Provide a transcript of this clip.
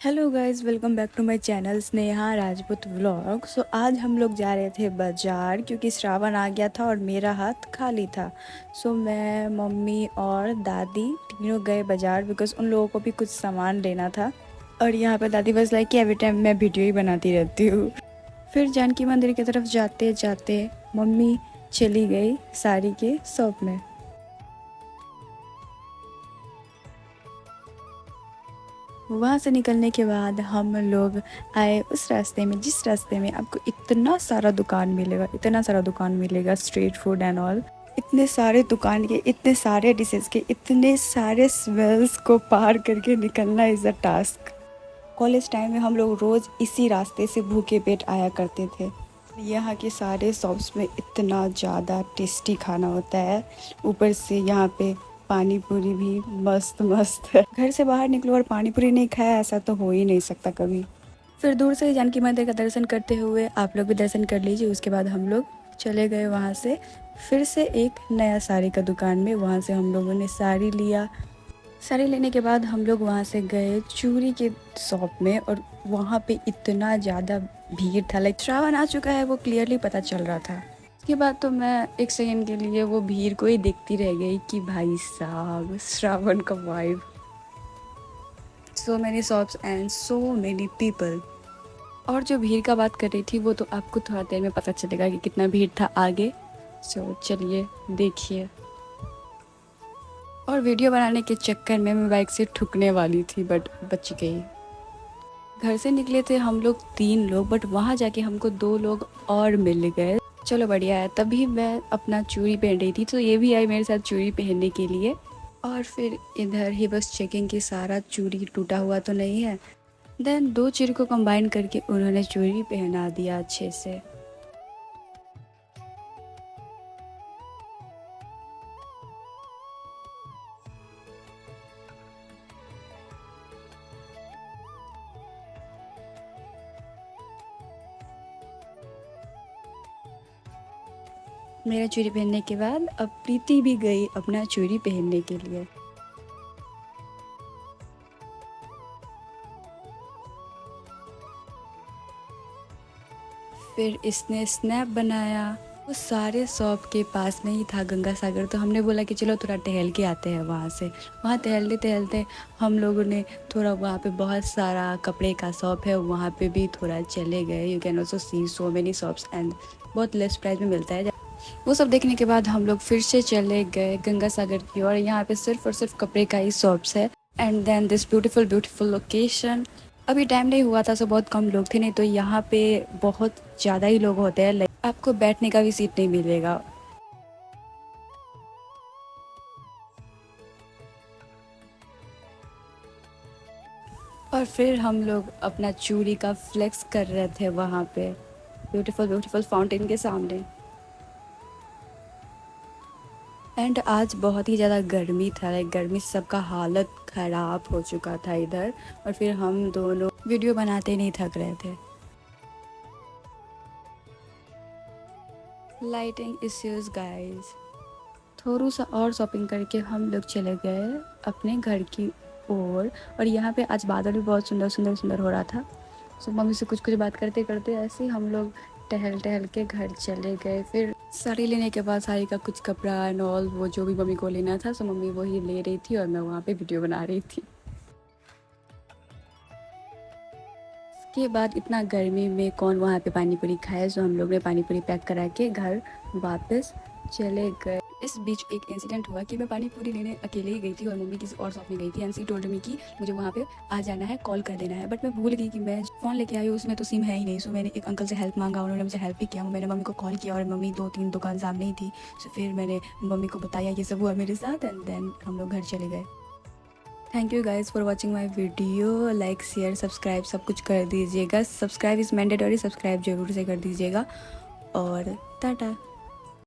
Hello guys, welcome back to my channel Sneha Rajput vlog. आज हम लोग जा रहे थे बाज़ार क्योंकि श्रावण आ गया था और मेरा हाथ खाली था। मैं मम्मी और दादी तीनों गए बाज़ार बिकॉज़ उन लोगों को भी कुछ सामान लेना था। और यहाँ पे दादी बस लाइक कि एवरी टाइम मैं वीडियो ही बनाती रहती हूँ। फिर जानकी मंदिर की तरफ जाते जाते मम्मी चली गई साड़ी के शॉप में। वहाँ से निकलने के बाद हम लोग आए उस रास्ते में जिस रास्ते में आपको इतना सारा दुकान मिलेगा, इतना सारा दुकान मिलेगा, स्ट्रीट फूड एंड ऑल। इतने सारे दुकान के, इतने सारे डिशेस के, इतने सारे स्मेल्स को पार करके निकलना is a task. College time में हम लोग रोज़ इसी रास्ते से भूखे पेट आया करते थे। यहाँ के सारे शॉप्स में इतना ज़्यादा टेस्टी खाना होता है, ऊपर से यहाँ पे पानी पूरी भी मस्त मस्त है। घर से बाहर निकलो और पानी पूरी नहीं खाया, ऐसा तो हो ही नहीं सकता कभी। फिर दूर से जानकी मंदिर का दर्शन करते हुए आप लोग भी दर्शन कर लीजिए। उसके बाद हम लोग चले गए वहाँ से फिर से एक नया साड़ी का दुकान में। वहाँ से हम लोगों ने साड़ी लिया। साड़ी लेने के बाद हम लोग वहाँ से गए चूड़ी के शॉप में और वहाँ पे इतना ज़्यादा भीड़ था, लाइक श्रावण आ चुका है वो क्लियरली पता चल रहा था। उसके बाद तो मैं एक सेकेंड के लिए वो भीड़ को ही देखती रह गई कि भाई साहब श्रावण का vibe, so many shops and so many people. और जो भीड़ का बात कर रही थी वो तो आपको थोड़ा देर में पता चलेगा कि कितना भीड़ था आगे। चलिए देखिए। और वीडियो बनाने के चक्कर में मैं बाइक से ठुकने वाली थी बट बच गई। घर से निकले थे हम लोग 3 लोग, बट वहाँ जाके हमको 2 लोग और मिल गए। चलो बढ़िया है। तभी मैं अपना चूड़ी पहन रही थी तो ये भी आई मेरे साथ चूड़ी पहनने के लिए। और फिर इधर ही बस चेकिंग की सारा चूड़ी टूटा हुआ तो नहीं है। देन 2 चूड़ी को कंबाइन करके उन्होंने चूड़ी पहना दिया अच्छे से। मेरा चूड़ी पहनने के बाद अब प्रीति भी गई अपना चूड़ी पहनने के लिए। फिर इसने स्नैप बनाया। वो सारे शॉप के पास में ही था गंगा सागर, तो हमने बोला कि चलो थोड़ा टहल के आते हैं वहाँ से। वहाँ टहलते टहलते हम लोगों ने थोड़ा, वहाँ पे बहुत सारा कपड़े का शॉप है, वहाँ पे भी थोड़ा चले गए। You can also see so many shops and बहुत लेस प्राइस में मिलता है। वो सब देखने के बाद हम लोग फिर से चले गए गंगा सागर की ओर। यहाँ पे सिर्फ और सिर्फ कपड़े का ही शॉप्स है। And then this beautiful beautiful location. अभी टाइम नहीं हुआ था, सो बहुत कम लोग थे, नहीं तो यहाँ पे बहुत ज़्यादा ही लोग होते हैं। लाइक आपको बैठने का भी सीट नहीं मिलेगा। और फिर हम लोग अपना चूड़ी का फ्लेक्स कर रहे थे वहाँ पे ब्यूटीफुल ब्यूटीफुल फाउंटेन के सामने। एंड आज बहुत ही ज़्यादा गर्मी था, लाइक गर्मी से सबका हालत ख़राब हो चुका था इधर। और फिर हम दोनों वीडियो बनाते नहीं थक रहे थे। Lighting issues guys. थोड़ा सा और शॉपिंग करके हम लोग चले गए अपने घर की ओर। और यहाँ पे आज बादल भी बहुत सुंदर सुंदर सुंदर हो रहा था। मम्मी से कुछ कुछ बात करते करते ऐसे ही हम लोग टहल टहल के घर चले गए। फिर साड़ी लेने के बाद साड़ी का कुछ कपड़ा एंड ऑल वो जो भी मम्मी को लेना था, मम्मी वही ले रही थी और मैं वहाँ पे वीडियो बना रही थी। के बाद इतना गर्मी में कौन वहाँ पे पानी पूरी खाए, हम लोग ने पानी पूरी पैक करा के घर वापस चले गए। इस बीच एक इंसिडेंट हुआ कि मैं पानी पूरी लेने अकेले ही गई थी और मम्मी किसी और शॉप में गई थी एंड सी टोल्ड मी कि मुझे वहाँ पे आ जाना है, कॉल कर देना है। बट मैं भूल गई कि मैं फ़ोन लेके आई हूँ, उसमें तो सिम है ही नहीं। मैंने एक अंकल से हेल्प मांगा, उन्होंने मुझे हेल्प भी किया। मैंने मम्मी को कॉल किया और मम्मी 2-3 दुकान सामने ही थी। फिर मैंने मम्मी को बताया ये सब हुआ मेरे साथ एंड देन हम लोग घर चले गए। Thank you guys for watching my video. Like share subscribe सब कुछ कर दीजिएगा। सब्सक्राइब इज़ मैंडेटरी, सब्सक्राइब ज़रूर से कर दीजिएगा। और टाटा।